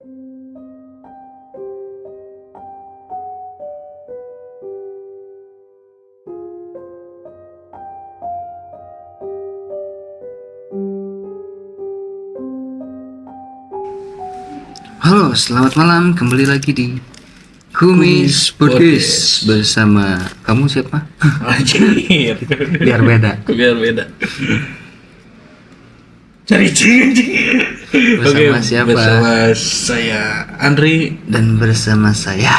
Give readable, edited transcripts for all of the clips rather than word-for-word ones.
Halo, selamat malam. Kembali lagi di Kumis Podcast bersama kamu siapa? Anjir. Biar beda. Biar beda. Cari cing. Bersama siapa? Bersama saya Andri Dan bersama saya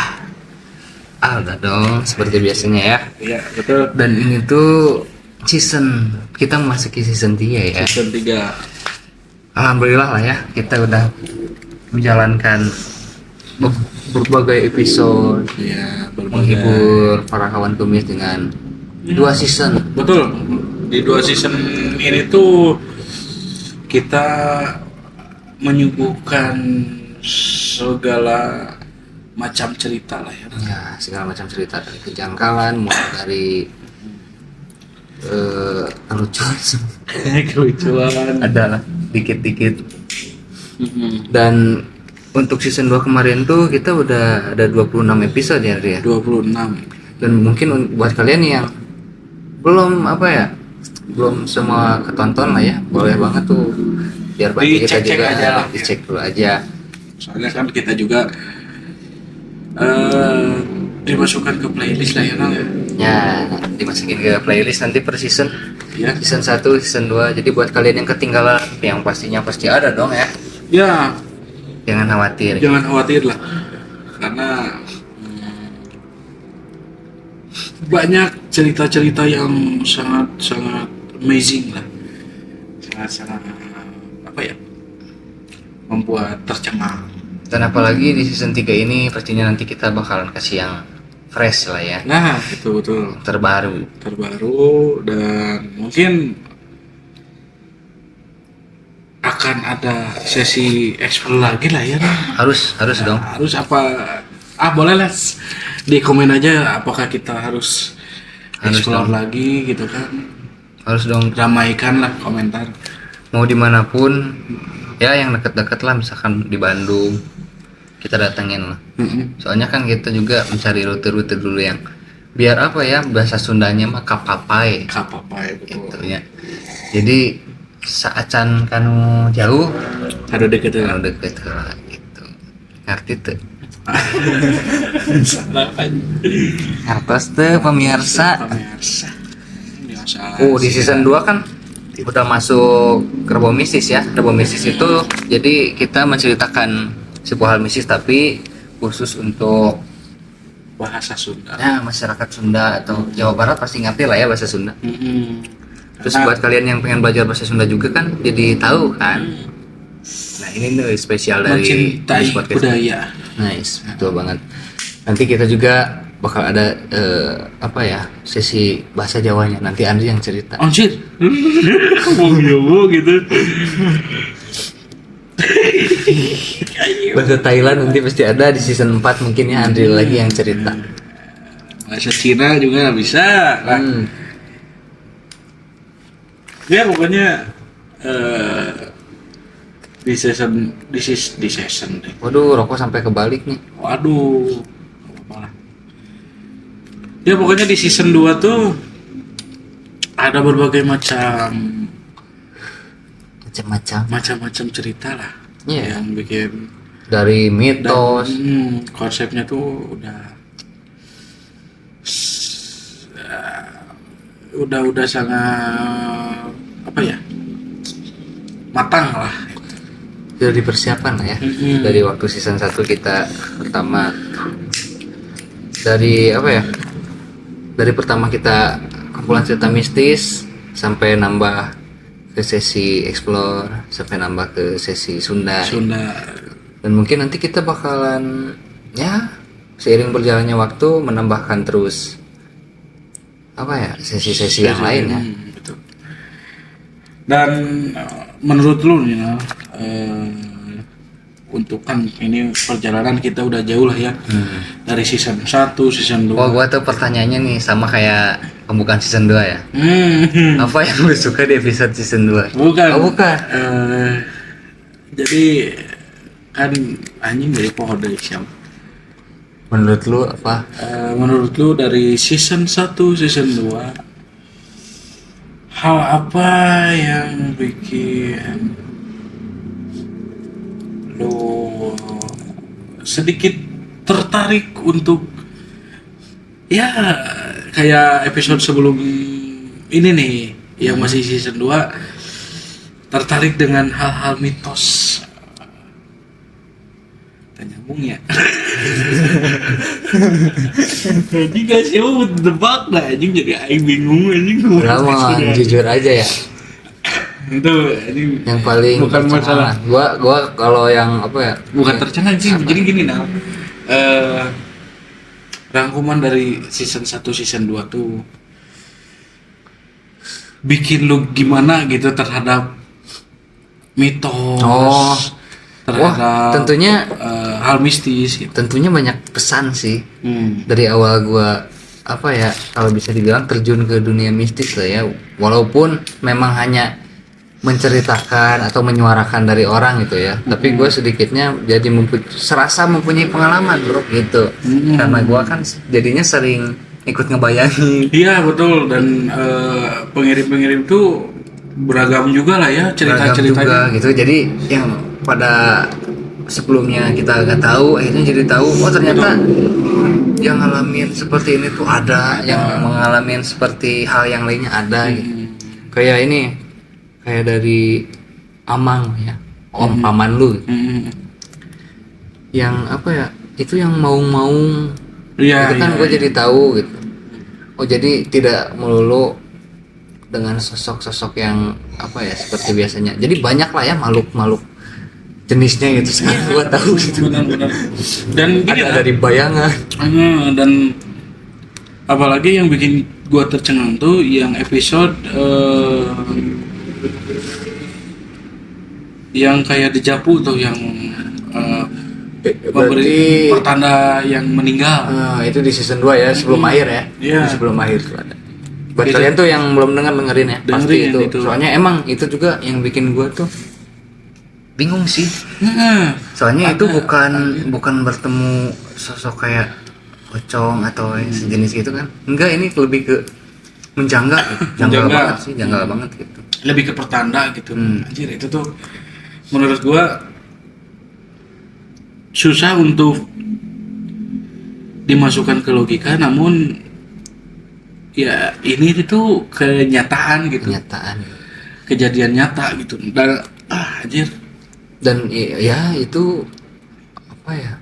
Alda dong, seperti biasanya ya. Iya, betul. Dan ini tuh kita memasuki season 3 ya. Season 3. Alhamdulillah lah ya, kita udah menjalankan berbagai episode, Iya, menghibur para kawan kumis dengan 2 season. Betul. Di 2 season ini tuh kita menyuguhkan segala macam cerita lah ya. Ya, segala macam cerita dari kejanggalan, mulai dari Kelucuan. adalah dikit-dikit. Dan untuk season 2 kemarin tuh kita udah ada 26 episode ya, Ria. 26. Dan mungkin buat kalian yang belum semua ketonton lah ya, boleh banget tuh biar bantu kita Dicek-cek juga aja lah. dicek dulu aja. Soalnya kan kita juga dimasukkan ke playlist lah ya, Nang. Ya, dimasukin ke playlist nanti per season. Ya. Season 1, season 2. Jadi buat kalian yang ketinggalan, yang pastinya pasti ada dong ya. Ya, Jangan khawatir. jangan khawatir lah, karena banyak cerita-cerita yang sangat amazing lah, sangat apa ya, membuat tercengang. Dan apalagi di season 3 ini pastinya nanti kita bakalan kasih yang fresh lah ya, Nah, itu betul, terbaru. dan mungkin akan ada sesi explore lagi lah ya. Harus dong. Harus apa? Boleh lah, di komen aja apakah kita harus explore dong. lagi gitu kan. Harus dong. Ramaikan lah komentar. Mau dimanapun ya, yang deket-deket lah, misalkan di Bandung kita datengin lah. Soalnya kan kita juga mencari rute-rute dulu yang biar apa ya, bahasa Sundanya mah kapapai Kapapai, betul. gitu ya. Jadi saacan kanu jauh Ada deket ya. kanu deket lah gitu. Ngerti tuh. Salah kan. Ngertos tuh pemirsa. Pemirsa. Biasa. Di season 2 kan udah masuk Kerbau Mistis ya. Kerbau Mistis itu jadi kita menceritakan sebuah hal mistis tapi khusus untuk bahasa Sunda. ya masyarakat Sunda atau Jawa Barat pasti ngerti lah ya bahasa Sunda. Terus Karena- buat kalian yang pengen belajar bahasa Sunda juga kan jadi tahu kan. Nah ini nih spesial dari mencintai podcast. budaya. Nice, betul banget. Nanti kita juga bakal ada sesi bahasa Jawanya. Nanti Andri yang cerita. Anjir. Ngomong gitu. Bahasa Thailand nanti pasti ada di season 4 mungkin ya, Andri lagi yang cerita. Bahasa Cina juga bisa. Lah. Ya pokoknya di season deh. Waduh, rokok sampai kebalik nih. Waduh, apa lah. Ya pokoknya di season 2 tuh ada berbagai macam-macam cerita lah. Iya. Yang bikin Dari mitos, konsepnya tuh udah sangat apa ya, matang lah. sudah dipersiapkan lah ya. Dari waktu season 1 kita pertama, dari pertama kita kumpulan cerita mistis sampai nambah ke sesi explore, sampai nambah ke sesi Sunda. Dan mungkin nanti kita bakalan ya seiring berjalannya waktu menambahkan terus sesi-sesi yang lain ya. Betul. Dan menurut lu nih, untuk kan ini perjalanan kita udah jauh lah ya, dari season 1, season 2. Wah, gua tuh pertanyaannya nih sama kayak pembukaan season 2 ya. Apa yang lu suka di episode season 2? Bukan. Oh, bukan. Jadi kan anjing dari pohon dari siapa? Menurut lu apa? Menurut lu dari season 1, season 2, hal apa yang bikin lu sedikit tertarik untuk ya kayak episode sebelum ini nih yang masih season 2 tertarik dengan hal-hal mitos? Nyambung ya. Anjing gak sih mau tebak dah anjing jadi aing bingung anjing. Drama, jujur aja ya. Itu anjing Yang paling bukan masalah. Gua kalau yang apa ya? Bukan tercengang sih. Jadi gini nah. Rangkuman dari season 1 season 2 tuh bikin lu gimana gitu terhadap mitos. Oh. Terhadap Wah, tentunya hal mistis gitu. Tentunya banyak pesan sih. Dari awal gua apa ya, kalau bisa dibilang terjun ke dunia mistis lah ya. Walaupun memang hanya menceritakan atau menyuarakan dari orang gitu ya. Tapi gua sedikitnya jadi serasa mempunyai pengalaman, bro, gitu. Karena gua kan jadinya sering ikut ngebayangin. Iya, betul. Dan pengirim-pengirim tuh beragam juga lah ya cerita-ceritanya gitu. Jadi yang pada sebelumnya kita nggak tahu, akhirnya jadi tahu. Oh ternyata yang ngalamin seperti ini tuh ada, yang mengalami seperti hal yang lainnya ada. Gitu. Kayak ini, kayak dari Amang ya, om paman lu. Yang apa ya? Itu yang maung-maung. Iya. Itu kan gue jadi tahu gitu. Oh jadi tidak melulu dengan sosok-sosok yang apa ya seperti biasanya. Jadi banyak lah ya makhluk-makhluk jenisnya gitu. Sekarang gua tahu gitu. Benar-benar. Dan ada dari bayangan. Dan apalagi yang bikin gua tercengang tuh yang episode yang kayak dejavu tuh yang memberi pertanda yang meninggal. Itu di season 2 ya, sebelum akhir ya. Iya. Sebelum akhir tuh ada. Buat kalian tuh yang belum dengerin ya, pasti itu. Soalnya emang itu juga yang bikin gua tuh bingung sih. Soalnya itu bukan bertemu sosok kayak pocong atau yang sejenis gitu kan. Enggak, ini lebih ke menjanggal gitu. Janggal banget gitu. Lebih ke pertanda gitu. Anjir, itu tuh menurut gua susah untuk dimasukkan ke logika, namun ya ini itu kenyataan gitu. Kejadian nyata gitu. Dan anjir. Dan ya itu apa ya,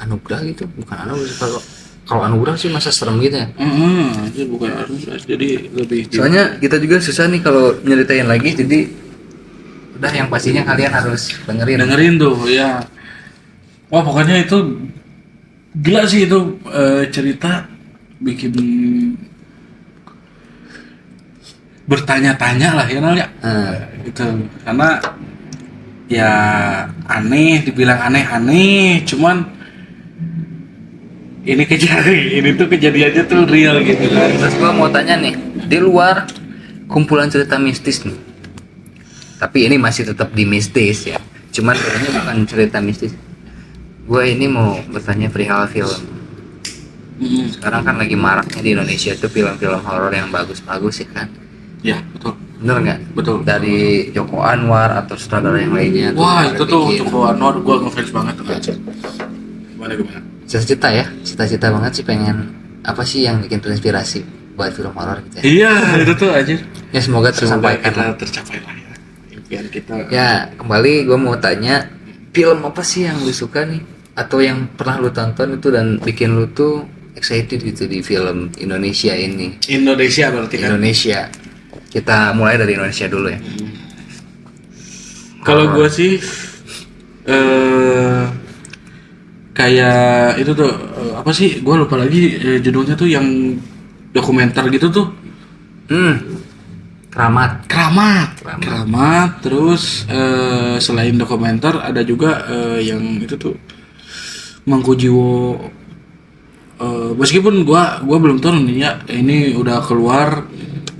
anugerah gitu, bukan anugerah. Kalau anugerah sih masa serem gitu ya. Anjir, bukan anugerah, jadi lebih. Soalnya kita juga susah nih kalau nyeritain lagi, jadi udah yang pastinya kalian harus dengerin tuh ya. Wah pokoknya itu gila sih itu cerita bikin bertanya-tanya lah ya Nal ya. Gitu. Karena ya aneh, dibilang aneh-aneh, cuman ini tuh kejadiannya tuh real gitu kan. Terus gua mau tanya nih, di luar kumpulan cerita mistis nih, tapi ini masih tetap di mistis ya, cuman sebenarnya bukan cerita mistis. Gua ini mau bertanya perihal film. Sekarang kan lagi maraknya di Indonesia tuh film-film horor yang bagus-bagus ya kan. Ya betul. Bener nggak? Betul. Dari Joko Anwar atau sutradara yang lainnya. Wah itu tuh Joko Anwar, gua ngefans banget tuh. Gimana? Cita-cita banget sih, pengen apa sih yang bikin terinspirasi buat film horor gitu ya. Iya itu tuh aja. Ya semoga tersampaikan. Tercapai lah ya. Impian kita. Ya kembali gue mau tanya, film apa sih yang lu suka nih, atau yang pernah lu tonton itu dan bikin lu tuh excited gitu di film Indonesia ini? Indonesia berarti kan? Indonesia. Kita mulai dari Indonesia dulu ya. Kalau gue sih kayak itu tuh apa sih? Gue lupa lagi judulnya tuh yang dokumenter gitu tuh. Keramat. Terus selain dokumenter ada juga yang itu tuh Mangkujiwo. Meskipun gua belum tahu nih ya, ini udah keluar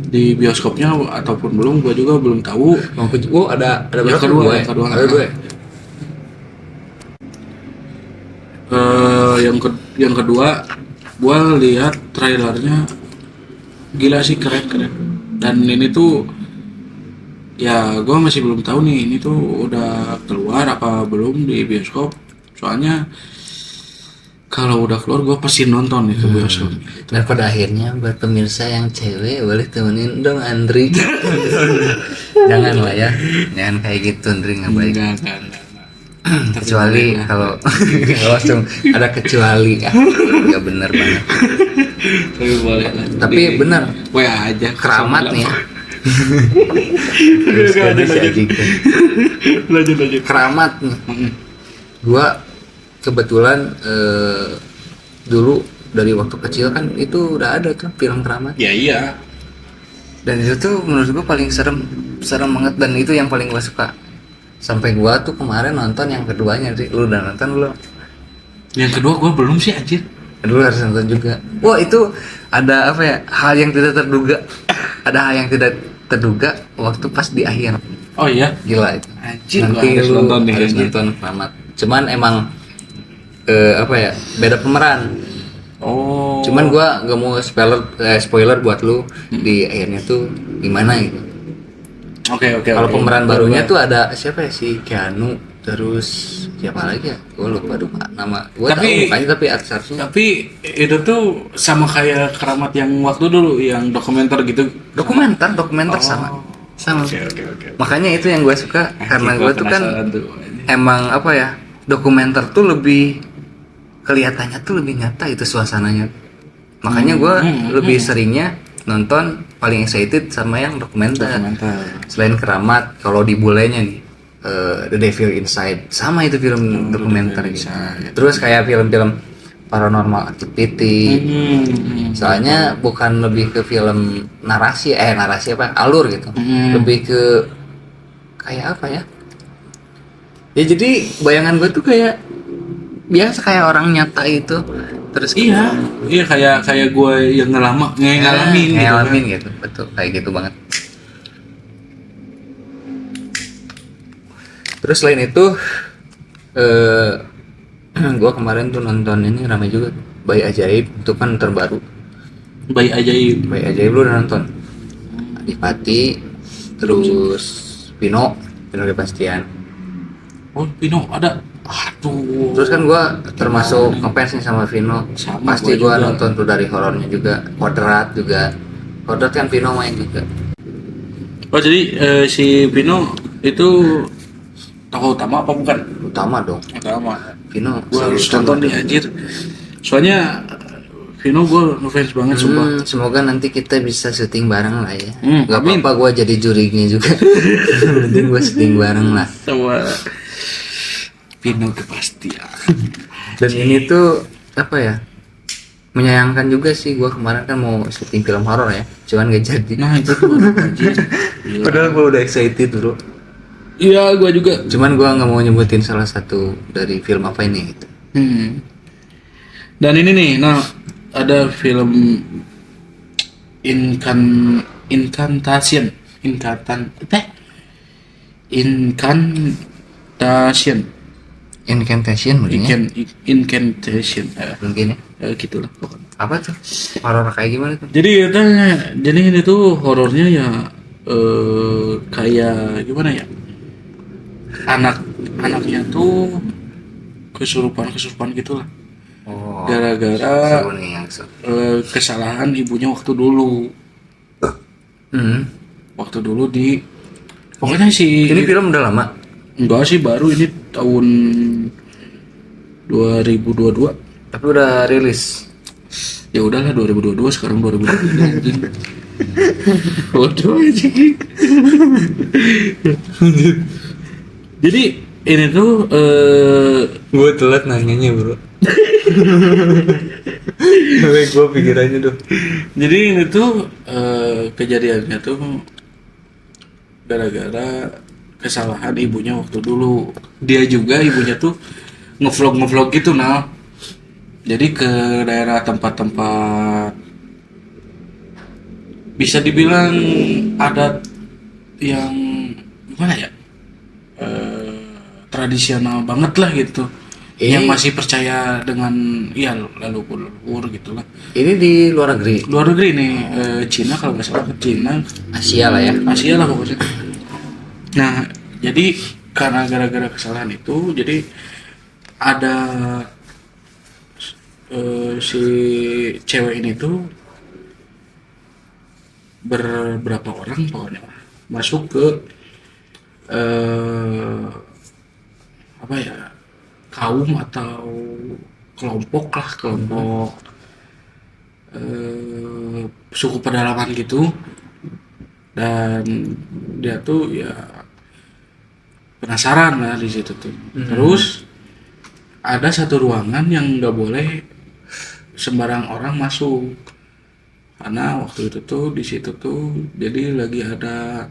di bioskopnya ataupun belum, gua juga belum tahu. Mangkujiwo ada yang kedua. yang kedua gue lihat trailernya gila sih, keren. Dan ini tuh ya gue masih belum tahu nih ini tuh udah keluar apa belum di bioskop. Soalnya kalau udah keluar gue pasti nonton itu bioskop. Dan pada akhirnya buat pemirsa yang cewek boleh temenin dong Andri. Jangan lah ya, jangan kayak gitu Andri, nggak baik. Enggak. Kecuali kalau langsung ada kecuali ya, nggak bener banget. Tapi boleh lah. Tapi bener, WA aja keramat nih ya. Lanjut. Keramat nih. Gua kebetulan dulu dari waktu kecil kan itu udah ada tuh film Keramat. Ya iya. Dan itu tuh menurut gua paling serem banget, dan itu yang paling gua suka. Sampai gua tuh kemarin nonton yang keduanya sih. Lu udah nonton belum? Yang kedua gua belum sih anjir. Dulu harus nonton juga. Wah, itu ada apa ya? Hal yang tidak terduga. Ada hal yang tidak terduga waktu pas di akhir. Oh iya. Gila itu. Anjir, Nanti gua harus lu nonton nih, harus anjir. nonton Keramat. Cuman emang apa ya? Beda pemeran. Oh. Cuman gua nggak mau spoiler buat lu di akhirnya tuh gimana gitu. Oke. Kalau pemeran barunya tuh ada siapa ya, si Keanu, terus siapa lagi ya? Gua lupa nama. Gua tahu mukanya tapi artis-artisnya. Tapi itu tuh sama kayak Keramat yang waktu dulu yang dokumenter gitu. Dokumenter sama. Oke. Makanya itu yang gue suka, karena gue tuh kan penasaran tuh. emang apa ya, dokumenter tuh lebih kelihatannya tuh lebih nyata itu suasananya. Makanya gue lebih seringnya nonton paling excited sama yang dokumenter. Selain Keramat, kalau di bulenya nih The Devil Inside, sama itu film dokumenter gitu. Terus kayak film-film paranormal activity. Soalnya bukan lebih ke film narasi apa, alur gitu. Lebih ke kayak apa ya? Ya jadi bayangan gue tuh kayak biasa kayak orang nyata itu. Terus Iya kayak gue yang ngalamin gitu. Betul, kayak gitu banget. Terus selain itu gue kemarin tuh nonton ini ramai juga, Bayi Ajaib, itu kan terbaru. Bayi Ajaib Lu udah nonton? Adipati, terus Pino Kepastian. Oh Pino ada. Aduh. Terus kan gue termasuk ngefans nih sama Vino. Pasti gue nonton tuh dari horornya juga. Kodrat kan Vino main juga. Oh jadi si Pino itu tokoh utama apa bukan? Utama dong. Utama. Vino Gue harus nonton nih anjir. Soalnya Vino gue ngefans banget sumpah. Semoga nanti kita bisa syuting bareng lah ya. Gak amin. apa-apa gue jadi jurinya juga. Nanti gue syuting bareng lah. Sama Pino Kepastian. Dan ini tuh apa ya, menyayangkan juga sih, gue kemarin kan mau syuting film horor ya, cuman gak jadi. Nah itu tuh anjir. Padahal gue udah excited bro. Iya gue juga. Cuman gue nggak mau nyebutin salah satu dari film apa ini gitu. Dan ini nih, nah ada film Incantation. Incantation mungkin ya? Incantation. Mungkin ya. Gitulah pokoknya. Apa tuh? Horor kayak gimana tuh? Jadi ini tuh horornya ya kayak gimana ya? Anaknya tuh kesurupan gitulah. Oh, Gara-gara seru nih yang kesalahan ibunya waktu dulu. Waktu dulu di pokoknya sih ini film udah lama. Enggak sih, baru ini tahun 2022. Tapi udah rilis. Ya udahlah 2022, sekarang 2023 anjing. Bodoh aja. Jadi ini tuh Gue telat nanyanya bro. Gue pikirannya tuh. Jadi ini tuh kejadiannya tuh gara-gara kesalahan ibunya waktu dulu. Dia juga ibunya tuh ngevlog gitu nah. Jadi ke daerah tempat-tempat bisa dibilang adat yang gimana ya, tradisional banget lah gitu. yang masih percaya dengan ya leluhur gitulah. Ini di luar negeri. Luar negeri nih, Cina kalau nggak salah, Cina, Asia lah ya. Asia lah pokoknya. Nah, jadi karena gara-gara kesalahan itu, jadi ada si cewek ini tuh beberapa orang pokoknya masuk ke apa ya, kaum atau kelompok suku pedalaman gitu, dan dia tuh ya penasaran lah di situ tuh. Terus ada satu ruangan yang nggak boleh sembarang orang masuk, karena waktu itu tuh di situ tuh jadi lagi ada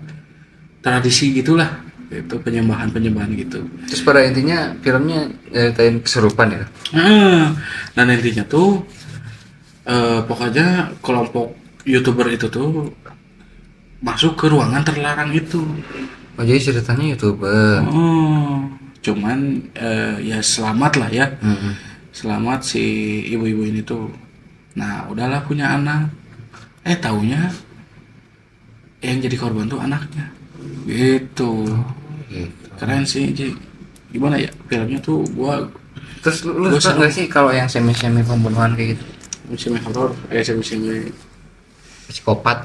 tradisi gitulah, itu penyembahan gitu. Terus pada intinya filmnya nyeritain kesurupan ya. Dan intinya tuh pokoknya kelompok YouTuber itu tuh masuk ke ruangan terlarang itu. Oh, jadi ceritanya YouTuber. Cuman ya selamat lah ya. Selamat si ibu-ibu ini tuh. Nah, udahlah punya anak. Taunya yang jadi korban tuh anaknya. Gitu. Keren sih, Ji. Gimana ya filmnya tuh gua. Terus lu suka nggak sih kalau yang semi pembunuhan kayak gitu? Semi horor, semi Psikopat.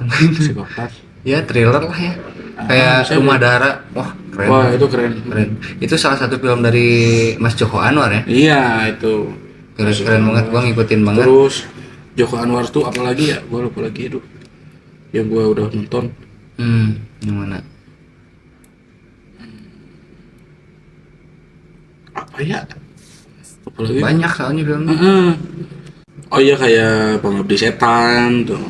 Ya thriller lah ya. Kayak Rumah Dara. Wah keren. Wah itu keren. Itu salah satu film dari Mas Joko Anwar ya. Iya itu. Keren banget, gua ngikutin banget. Terus Joko Anwar tuh apalagi ya, gua lupa lagi itu. Yang gua udah nonton. Yang mana? Apa ya? Apalagi banyak soalnya filmnya. Oh iya kayak Pengabdi Setan tuh.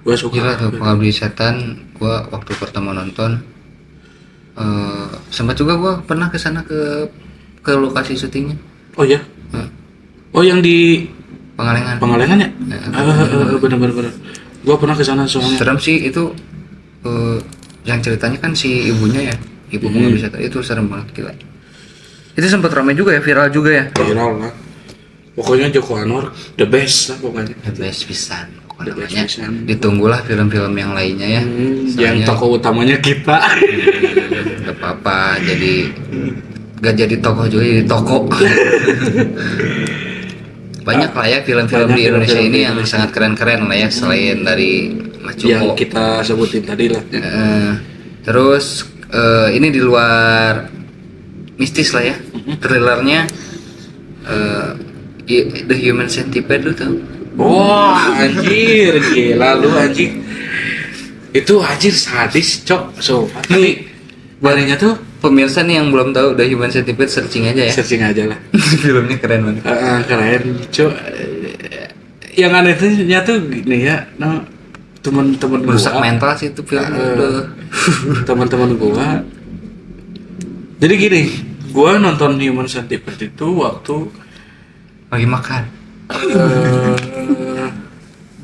Gua suka. Gila tuh Pengabdi Setan, gua waktu pertama nonton sempat juga gua pernah ke sana ke lokasi syutingnya. Oh iya. Oh yang di Pangalengan ya? Bener. Gua pernah ke sana soalnya. Serem sih itu, yang ceritanya kan si ibunya ya, ibu Pengabdi Setan itu serem banget gila. Itu sempat ramai juga ya, viral juga ya. Viral lah. Pokoknya Joko Anwar the best lah pokoknya. The best pisan. Namanya ditunggulah film-film yang lainnya ya. Yang tokoh utamanya kita. Gak apa-apa, gak jadi tokoh juga jadi toko. Banyak lah ya film-film di Indonesia ini yang sangat keren-keren lah ya, selain dari Mas Joko yang kita sebutin tadi lah. Terus ini di luar mistis lah ya, thrillernya The Human Centipede lu tau? Wah anjir, gila lu anjir. Itu anjir sadis cok. So tapi barangnya tuh pemirsa nih yang belum tahu The Human Centipede, searching aja ya. Searching aja lah. Filmnya keren banget. Keren cok. Yang anehnya tuh gini ya, teman-teman gua merusak mental sih itu film. Teman-teman gua. Jadi gini, gua nonton Human Centipede itu waktu lagi makan.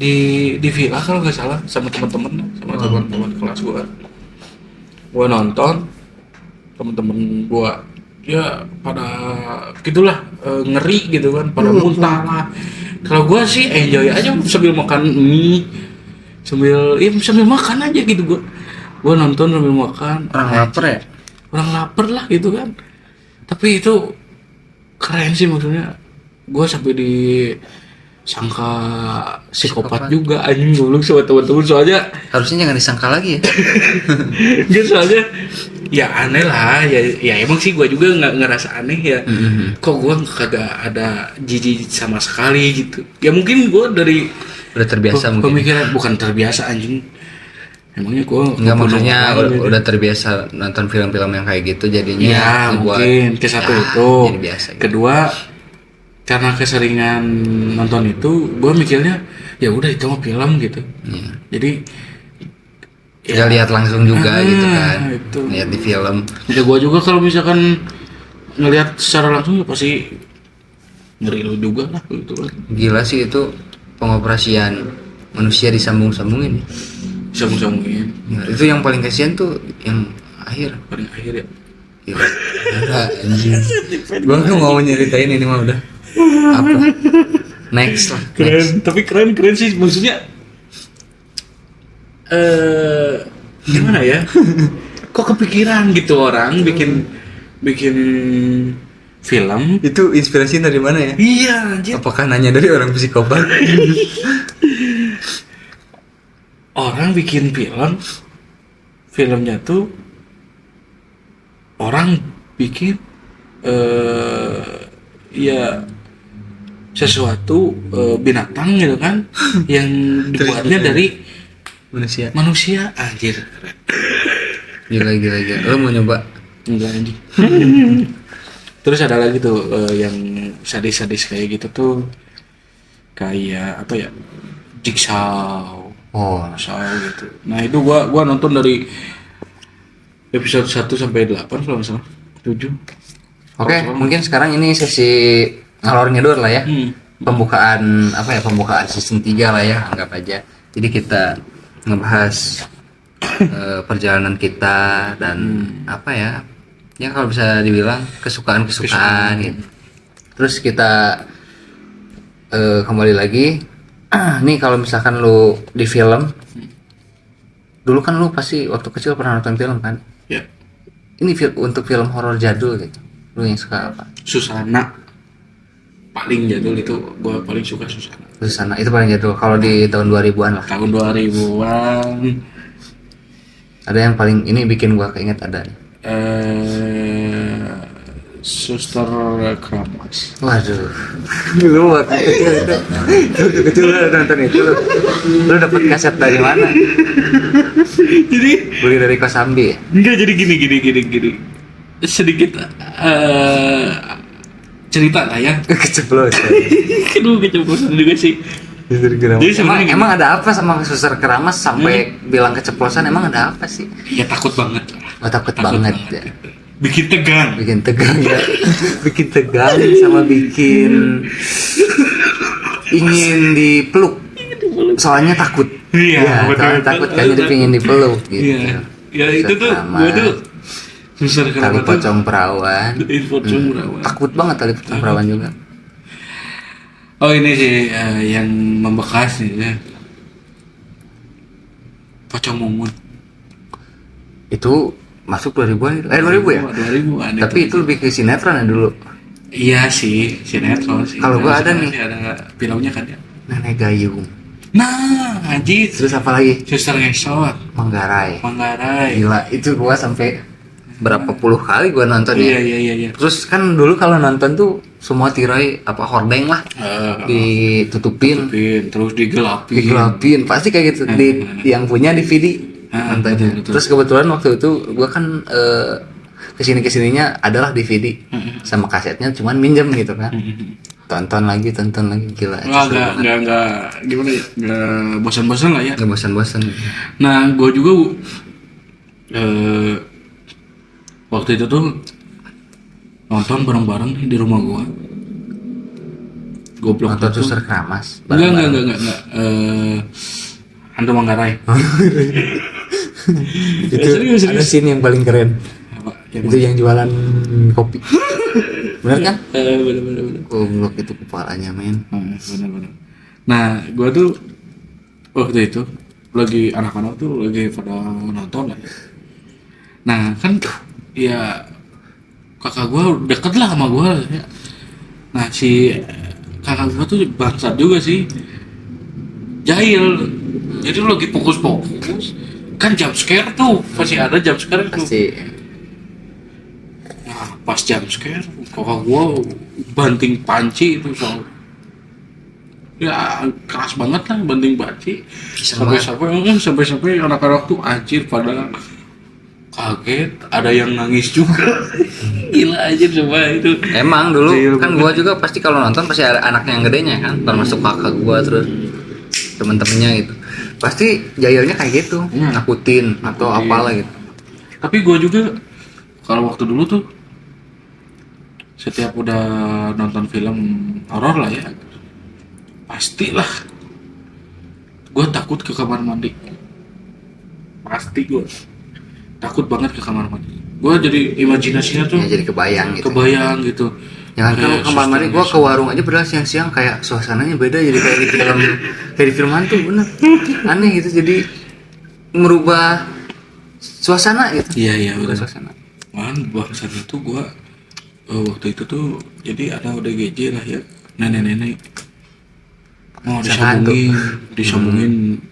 Di villa kalau nggak salah sama teman-teman kelas gua nonton, teman-teman gua ya pada gitulah, ngeri gitu kan, pada muntah lah. Kalau gua sih enjoy aja sambil makan mie, sambil makan aja gitu. Gua nonton sambil makan. Orang lapar lah gitu kan. Tapi itu keren sih, maksudnya gue sampai disangka psikopat juga anjing, ngulung sama teman-teman, soalnya harusnya jangan disangka lagi ya. gitu, soalnya ya aneh lah ya emang sih gue juga nggak ngerasa aneh ya. Kok gue kagak ada jijik sama sekali gitu ya, mungkin gue dari udah terbiasa pemikiran, bukan terbiasa anjing, emangnya gue nggak, maksudnya udah terbiasa nonton film-film yang kayak gitu jadinya ya mungkin ke satu itu jadi biasa gitu. Kedua, karena keseringan nonton itu, gue mikirnya ya udah itu mah film gitu. Jadi ya lihat langsung juga gitu kan, lihat di film. Ya gue juga kalau misalkan ngelihat secara langsung ya pasti ngeri lu juga lah gitu kan. Gila sih itu pengoperasian manusia Sambung-sambungin. Ya, itu yang paling kasihan tuh yang paling akhir ya. Gila. Udah, anjing. Gua nggak mau nyeritain ini mah udah. Apa? Next lah. Keren, Next. tapi keren sih maksudnya. Gimana ya? Kok kepikiran gitu orang bikin film? Itu inspirasi dari mana ya? Iya, anjir. Apakah nanya dari orang psikopat? Orang bikin filmnya tuh orang bikin ya sesuatu binatang gitu kan yang dibuatnya dari manusia anjir. Gila. Lo mau nyoba? Enggak anjing. Terus ada lagi tuh yang sadis-sadis kayak gitu tuh kayak apa ya, Jigsaw. Oh, Gitu. Nah itu gua nonton dari episode 1 sampai 8 kalau nggak salah 7. Oke, mungkin sekarang ini sesi ngalor ngidul lah ya. Pembukaan season 3 lah ya, anggap aja. Jadi kita ngebahas perjalanan kita dan apa ya? Ya kalau bisa dibilang kesukaan gitu. Terus kita kembali lagi. Nih kalau misalkan lu di film, dulu kan lu pasti waktu kecil pernah nonton film kan? Ya. Ini untuk film horor jadul gitu. Lu yang suka apa? Susana. Paling jadul itu gua paling suka Susana. Itu paling jadul. Kalau di tahun 2000-an lah. Tahun 2000-an. Ada yang paling ini bikin gua keinget ada nih. Suster Keramas. Waduh. Lu waktu kecil lu nonton itu. Lu dapet kaset dari mana? Jadi Beli dari Kosambi ya? enggak, jadi gini. Sedikit cerita lah ya. Keceplosan. Aduh, keceplosan juga sih. Jadi sebenarnya Emang ada apa sama Suster Keramas sampai bilang keceplosan? Emang ada apa sih? ya takut banget. Oh, takut banget ya. Bikin tegang Bikin tegang ya. Bikin tegang sama bikin ingin dipeluk. Soalnya takut. Iya, betul. Soalnya takut kan jadi pengen dipeluk gitu. Iya. Ya itu tuh Keramas. gua tuh Suster Tali Keramas tuh pocong perawan. pocong perawan. Takut banget tali pocong perawan juga. Oh ini sih yang membekas nih ya. Pocong Mumun. Itu masuk 2000-an. 2000 ya? 2000-an. Tapi itu lebih ke sinetron ya dulu. Iya sih, sinetron sih. Kalau gua ada nih. Ada filmnya kan ya. Nenek Gayung. Nah, anjir. Terus apa lagi? Suster Ngesot, Manggarai. Manggarai. Gila, itu gua sampai berapa puluh kali gua nonton ya. Iya. Terus kan dulu kalau nonton tuh semua tirai apa hordeng lah ditutupin, Terus digelapin. digelapin, pasti kayak gitu. Yang punya DVD nontonnya. betul. Terus kebetulan waktu itu gua kan kesininya adalah DVD sama kasetnya, cuman minjem gitu kan. Tonton lagi gila. Wah, enggak gimana ya? Enggak bosan-bosan lah ya. Gak bosan-bosan. Nah, gue juga waktu itu tuh nonton bareng-bareng nih di rumah gue. Goblok. Nonton Suster Keramas. Enggak. Hantu Manggarai. Itu serius. ada scene yang paling keren. Apa? Itu yang jualan kopi. Bener kan? Bener. Goblok itu kepalanya men. Bener. Nah, gue tuh waktu itu lagi anak-anak tuh lagi pada nonton lah ya. Nah kan ya kakak gue deket lah sama gue ya. Nah si kakak gue tuh bangsat juga sih, jahil. Jadi lu lagi fokus kan jump scare tuh pasti ada jump scare tuh. Pasti. Nah pas jump scare kakak gue banting panci itu soal ya keras banget lah, banting panci sampai anak-anak tuh anjir pada kaget, ada yang nangis juga. Gila aja coba itu. Emang dulu kan gua juga pasti kalau nonton pasti ada anaknya yang gedenya kan, termasuk kakak gua terus temen-temennya gitu. Pasti jahilnya kayak gitu, nakutin atau apalah gitu. Tapi gue juga kalau waktu dulu tuh setiap udah nonton film horor lah ya, pastilah gue takut ke kamar mandi. Pasti gue takut banget ke kamar mandi. Gue jadi imajinasinya tuh Ya jadi kebayang gitu. kebayang gitu. Jangan kan Kayak kemarin gua ke warung aja padahal siang-siang kayak suasananya beda, jadi kayak di film hantu bener. Aneh gitu, jadi merubah suasana gitu. Iya Merubah betul. suasana. Malahan bahasan itu gue waktu itu tuh jadi ada ODGJ lah ya, nenek-nenek mau disambungin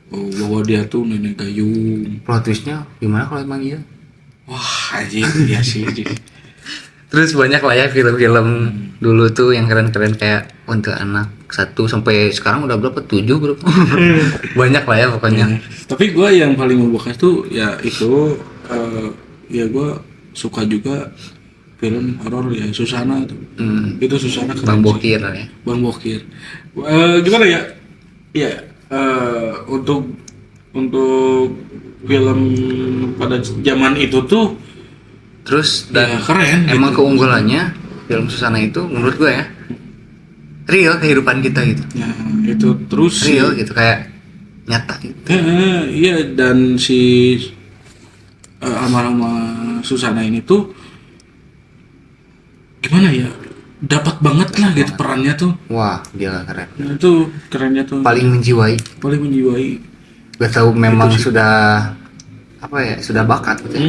bahwa dia tuh nenek gayung. Plot twistnya gimana kalau emang iya? Wah anjing, iya sih. Terus banyak lah ya film-film dulu tuh yang keren-keren kayak Untuk Anak 1 sampai sekarang udah berapa? 7 berapa? Banyak lah ya pokoknya. Tapi gue yang paling membekas tuh ya itu ya gue suka juga film horor ya Susana tuh. Itu Susana keren Bang sih. Bokir lah ya. Bang Bokir. Gimana ya? Ya untuk film pada zaman itu tuh Terus ya, dan keren. emang gitu. keunggulannya film Susana itu menurut gue ya real kehidupan kita gitu. Ya, itu terus Real gitu, kayak nyata gitu. iya dan si almarhumah Susana ini tuh gimana ya? Dapat banget lah gitu perannya tuh. Wah, gila keren. Nah, itu kerennya tuh. Paling menjiwai. Paling menjiwai. Gak tahu memang sudah apa ya, sudah bakat gitu.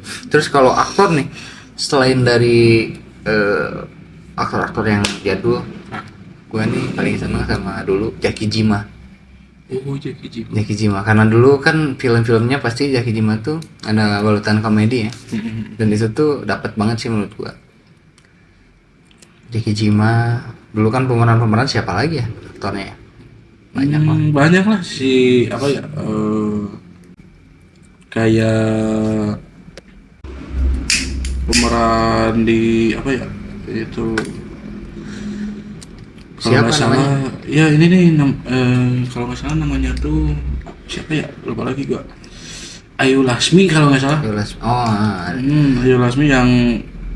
Terus kalau aktor nih, selain dari aktor-aktor yang jadul, gue nih paling seneng sama dulu Jackie Jima. Oh, Jackie Jima karena dulu kan film-filmnya pasti Jackie Jima tuh ada balutan komedi ya. Dan itu tuh dapat banget sih menurut gue. Jackie Jima dulu kan pemeran siapa lagi ya aktornya ya? Banyak lah. Banyak lah si apa ya? Kayak pemeran di apa ya? Itu kalau Siapa nggak salah, namanya? ya ini nih kalau nggak salah namanya tuh siapa ya? Lupa lagi gua. Ayu Lasmi kalau nggak salah. Ayu Lasmi yang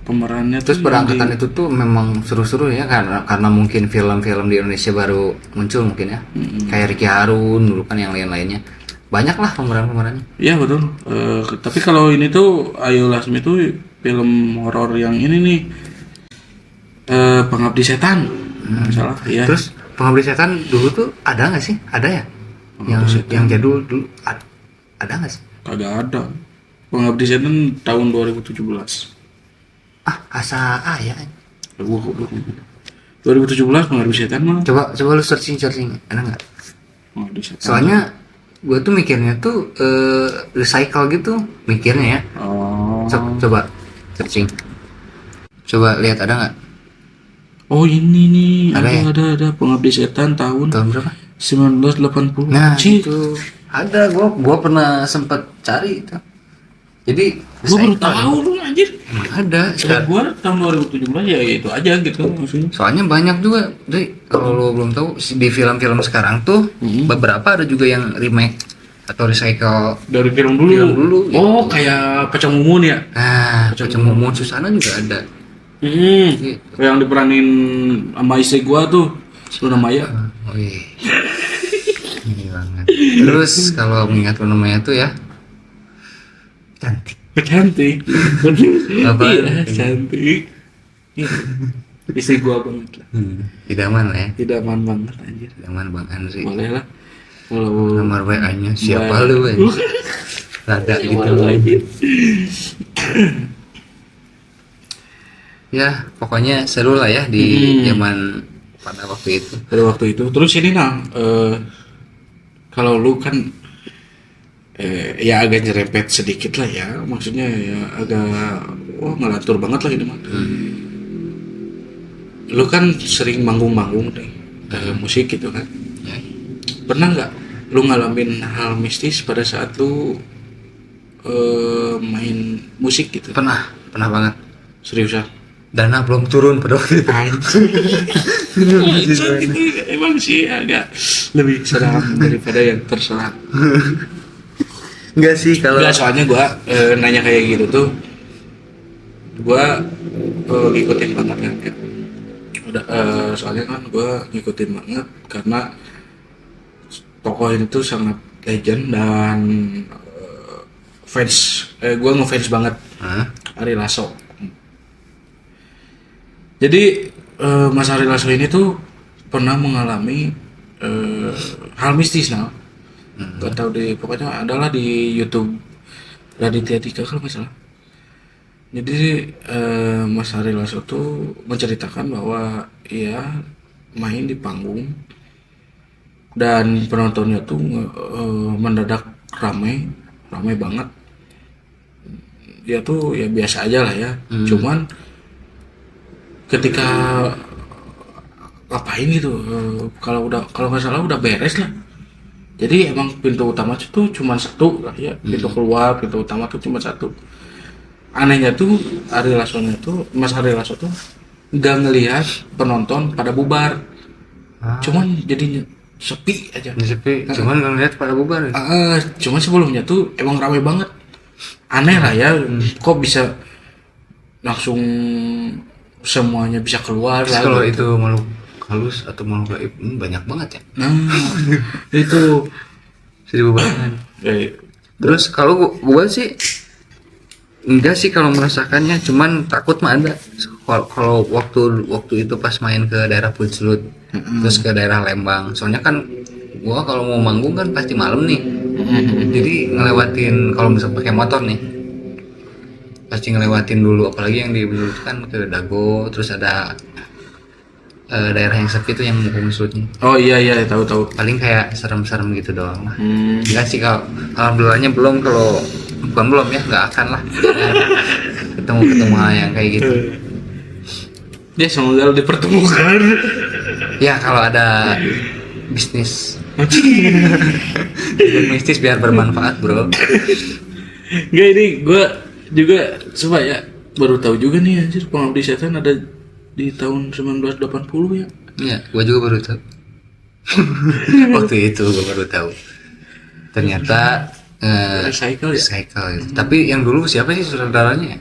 pemerannya Terus tuh berangkatan itu tuh memang seru-seru ya, karena mungkin film-film di Indonesia baru muncul mungkin ya. Kayak Ricky Harun dulu kan, yang lain-lainnya. Banyak lah pemerannya. Iya betul. Tapi kalau ini tuh Ayu Lasmi tuh film horor yang ini nih, Pengabdi Setan. Nggak salah ya. Terus Pengabdi Setan dulu tuh ada nggak sih? Ada ya? Yang jadul dulu ada nggak sih? Kagak ada. Pengabdi Setan tahun 2017. Asa ya. 2017 Pengabdi Setan mah. Coba lu searching ada nggak? Pengabdi Setan. Soalnya gue tuh mikirnya tuh recycle gitu mikirnya ya. Oh. Coba searching. Coba lihat ada nggak? Oh ini nih Ada ya? ada Pengabdi Setan tahun berapa? 1980. Nah Cih, itu ada, gua pernah sempet cari itu. Jadi gua baru tahu lu anjir. emang ada. Gua tahun 2017 ya itu aja gitu maksudnya. Soalnya banyak juga, kalau lo belum tahu di film-film sekarang tuh beberapa ada juga yang remake atau recycle Dari film dulu. gitu. Oh, kayak Pecah Mumun ya? Nah, Pecah Mumun Susana juga ada. Gitu. Yang diperanin sama istri gua tuh, Luna Maya. Wih. Ini banget. Terus kalau mengingat Luna Maya tuh ya cantik. Apa? Iya, cantik. Iya. Istri gua banget lah. Idaman lah ya. Idaman banget anjir. Idaman Bang Andri. Boleh lah. Kalau Nomor WA-nya siapa lu? Rada gitu. Ya, pokoknya seru lah ya di zaman pada waktu itu. pada waktu itu. Terus ini kalau lu kan ya agak nyerempet sedikit lah ya, maksudnya ya agak ngelantur banget lah ini mah. Lu kan sering manggung-manggung nih musik gitu kan. Ya. Pernah nggak lu ngalamin hal mistis pada saat lu main musik gitu? Pernah banget. Seriusan? Dana belum turun pada waktu itu. Emang sih agak lebih serang daripada yang terserang. Enggak sih kalau. Enggak, soalnya gua nanya kayak gitu tuh, gua ngikutin banget kan ya. Udah, soalnya kan gua ngikutin banget karena tokoh ini tuh sangat legend dan fans. Gua ngefans banget Hah? Ari Lasso. Jadi Mas Ari Lasso ini tuh pernah mengalami hal mistis nah. Gak tahu pokoknya adalah di YouTube Raditya Dika kalau nggak salah. Jadi Mas Ari Lasso tuh menceritakan bahwa ia main di panggung dan penontonnya tuh mendadak ramai banget. Dia tuh ya biasa aja lah ya. Cuman ketika ngapain gitu, kalau nggak salah udah beres lah. Jadi emang pintu utama tuh cuma satu lah ya, pintu keluar, pintu utama tuh cuma satu. Anehnya tuh Mas Ari Lasso tuh nggak ngelihat penonton pada bubar, cuman jadinya sepi aja. Sepi, cuman nggak ngeliat pada bubar. Cuman sebelumnya tuh emang ramai banget. Aneh lah ya, kok bisa langsung semuanya bisa keluar lah. Kalau gitu. itu makhluk halus atau makhluk gaib banyak banget ya. Nah, itu 1000 bayangan. eh, Terus kalau gua sih enggak sih kalau merasakannya, cuman takut mah ada. Kalau waktu itu pas main ke daerah Punclut, terus ke daerah Lembang. Soalnya kan gua kalau mau manggung kan pasti malam nih. Jadi ngelewatin kalau bisa pakai motor nih. Pasti ngelewatin dulu, apalagi yang di Punclut kan ke Dago, terus ada daerah yang sepi tuh yang Punclutnya. oh iya tahu. Paling kayak serem-serem gitu doang lah. Enggak sih kalau alhamdulillahnya belum ya, nggak akan lah ketemu hal yang kayak gitu. Ya semoga dipertemukan. Ya kalau ada bisnis mistis biar bermanfaat bro. Enggak, ini gue juga coba ya baru tahu juga nih anjir, Pengabdi Setan ada di tahun 1980 ya. Iya, gua juga baru tahu. Waktu itu gua baru tahu. Ternyata Recycle ya? Recycle gitu. Tapi yang dulu siapa sih sutradaranya?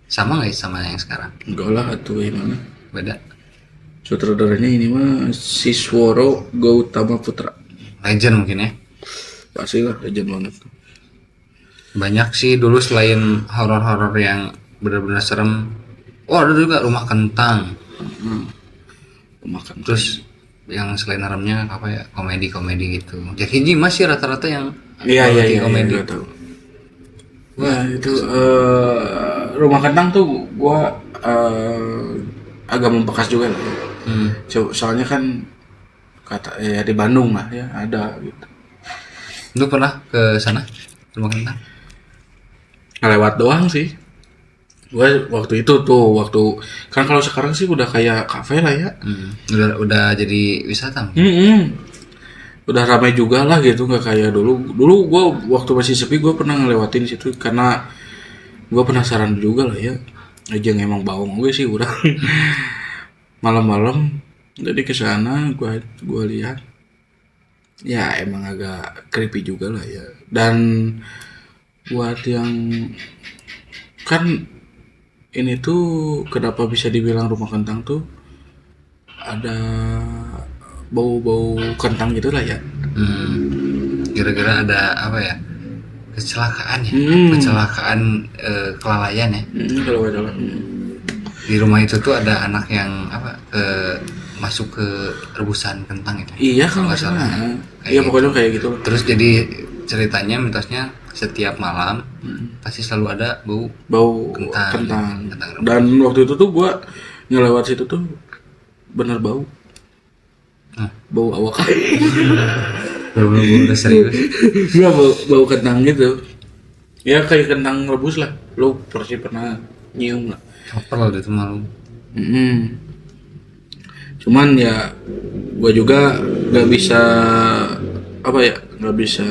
Sama nggak sama yang sekarang? Enggak lah, atuh gimana? Beda. Sutradaranya ini mah Sisworo Gautama Putra. Legend mungkin ya. Pasti lah, legend banget. Banyak sih dulu selain horor-horor yang benar-benar serem. Oh ada juga Rumah Kentang. Makan Terus yang selain seremnya apa ya, komedi gitu. Jaki Ji masih rata-rata yang iya komedi. iya, tahu. Wah itu Rumah Kentang tuh gua agak membekas juga lah. Soalnya kan kata ya di Bandung lah ya ada gitu. Lu pernah ke sana Rumah Kentang? Ngelewat doang sih. Gue waktu itu tuh kan kalau sekarang sih udah kayak kafe lah ya. Udah jadi wisata. Udah ramai juga lah gitu, nggak kayak dulu. Dulu gue waktu masih sepi gue pernah ngelewatin situ karena gue penasaran juga lah ya. Aja emang bawang gue sih udah malam-malam. Jadi ke sana gue lihat. Ya emang agak creepy juga lah ya. Dan buat yang kan ini tuh kenapa bisa dibilang Rumah Kentang tuh ada bau-bau kentang gitu lah ya. Gara-gara ada apa ya, kecelakaan ya, kecelakaan kelalaian ya. Kalau nggak salah. Di rumah itu tuh ada anak yang apa masuk ke rebusan kentang itu. Iya kalau nggak salah. Iya pokoknya kayak gitu. Terus jadi ceritanya mitosnya setiap malam pasti selalu ada bau kentang. Dan waktu itu tuh gua ngelewat situ tuh bener bau. Bau awak. Udah serius. Gua bau kentang gitu. Ya kayak kentang rebus lah. Lu pasti pernah nyium lah. Apa lah itu malu. Cuman ya gua juga nggak bisa nggak bisa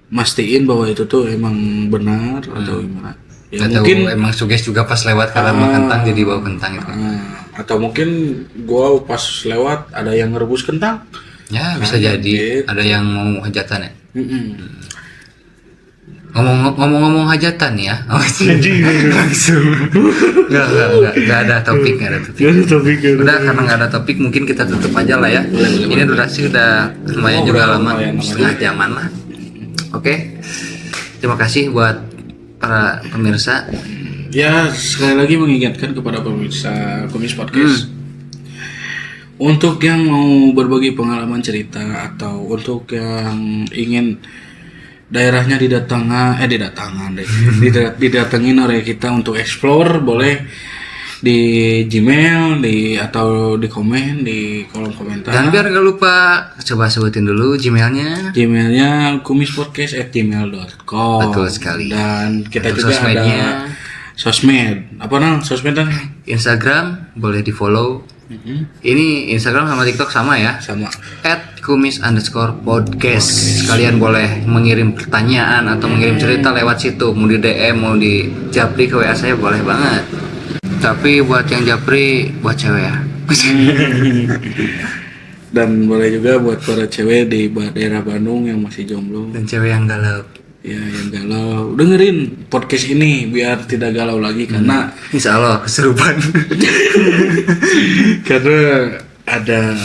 mastiin bahwa itu tuh emang benar atau gimana. Ya atau mungkin emang suges juga pas lewat karena Rumah Kentang jadi bau kentang itu. Atau mungkin gua pas lewat ada yang ngerebus kentang. Ya bisa jadi gitu. ada yang mau hajatan ya. Ngomong-ngomong hajatan ya. Langsung. Enggak ada topik. Udah karena nggak ada topik mungkin kita tutup aja lah ya. Ini durasi udah lumayan juga lama, setengah jaman lah. Oke. Terima kasih buat para pemirsa. Ya, sekali lagi mengingatkan kepada pemirsa Kumis Podcast. Untuk yang mau berbagi pengalaman cerita atau untuk yang ingin daerahnya didatengin oleh kita untuk explore, boleh di Gmail atau di komen di kolom komentar. Dan biar gak lupa, coba sebutin dulu Gmailnya. Gmailnya kumispodcast@gmail.com. Betul sekali. Dan kita Untuk juga sosmednya, ada sosmed. Apa namanya sosmednya? Instagram boleh di follow. Ini Instagram sama TikTok sama ya, Sama. @kumis_podcast. Kalian boleh mengirim pertanyaan atau mengirim cerita lewat situ, mau di DM, mau di japri ke WA saya boleh banget. Tapi buat yang japri buat cewek ya. Dan boleh juga buat para cewek di daerah Bandung yang masih jomblo. Dan cewek yang galau. Ya, yang galau, dengerin podcast ini biar tidak galau lagi karena Insya Allah keserupan. karena ada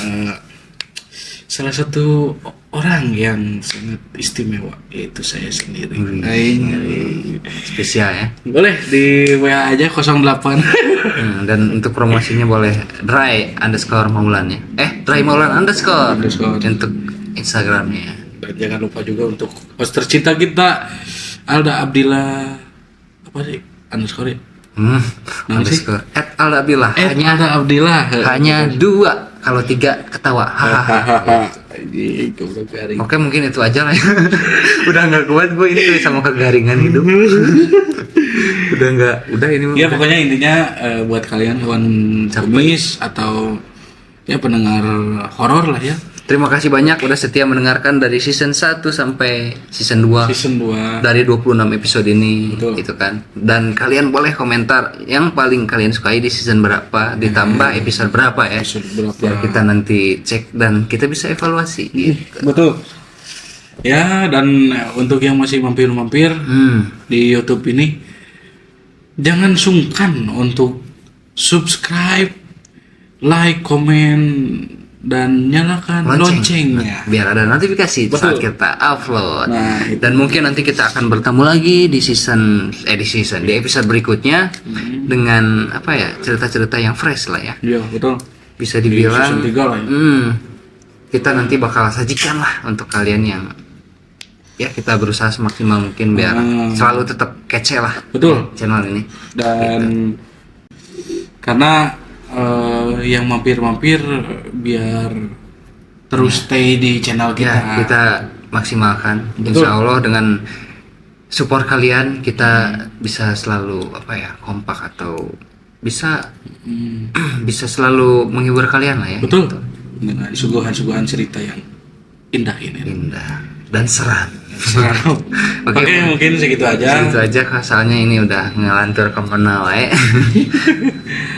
salah satu orang yang sangat istimewa, yaitu saya sendiri. Spesial ya. Boleh di WA aja 08. Dan untuk promosinya boleh dry_maulan ya. Dry_maulan_. Untuk Instagramnya. Dan jangan lupa juga untuk host tercinta kita Alda Abdillah apa sih underscore ya? Underscore @Alda Abdillah. Alda Abdillah. Hanya 2, kalau 3 ketawa. Hahaha. Oke, mungkin itu aja lah ya. Udah nggak kuat gue ini sama kegaringan hidup. udah ini. Ya pokoknya intinya buat kalian kawan kumis atau ya pendengar horor lah ya. Terima kasih banyak udah setia mendengarkan dari season 1 sampai season 2. Season 2 dari 26 episode ini. Betul. Gitu kan. Dan kalian boleh komentar yang paling kalian sukai di season berapa, ditambah episode berapa ya. Episode berapa. Biar kita nanti cek dan kita bisa evaluasi gitu. Betul. Ya, dan untuk yang masih mampir-mampir di YouTube ini, jangan sungkan untuk subscribe, like, komen, dan nyalakan loncengnya biar ada notifikasi saat kita upload. Dan mungkin nanti kita akan bertemu lagi di di episode berikutnya dengan apa ya, cerita-cerita yang fresh lah ya. Iya, betul. Bisa dibilang di season 3 lah ya. Kita nanti bakal sajikan lah untuk kalian yang ya kita berusaha semaksimal mungkin biar selalu tetap kece lah. Betul. Channel ini. Dan karena yang mampir-mampir biar terus stay di channel kita. Ya, kita maksimalkan. Insya Allah dengan support kalian kita bisa selalu kompak atau bisa bisa selalu menghibur kalian lah ya. Betul. Gitu. Dengan suguhan-suguhan cerita yang indah ini. Indah dan seram. Oke, mungkin segitu aja. Segitu aja, soalnya ini udah ngelantur kemana wae.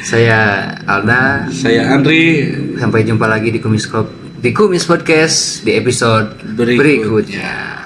Saya Alda. Saya Andri. Sampai jumpa lagi di Kumis Podcast di episode berikutnya.